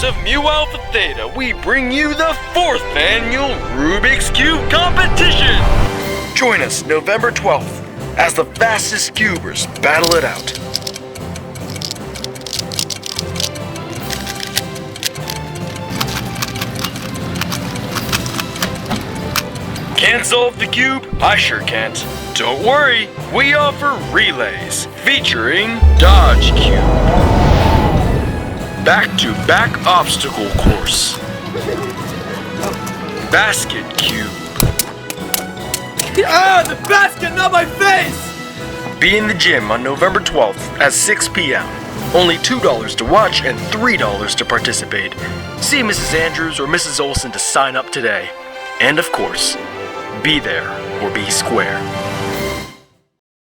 house of Mu Alpha Theta, we bring you the 4th annual Rubik's Cube competition! Join us November 12th as the fastest cubers battle it out. Can't solve the cube? I sure can't. Don't worry, we offer relays featuring Dodge Cube, back-to-back obstacle course, Basket Cube. Ah, the basket, not my face! Be in the gym on November 12th at 6 p.m. Only $2 to watch and $3 to participate. See Mrs. Andrews or Mrs. Olson to sign up today. And of course, be there or be square.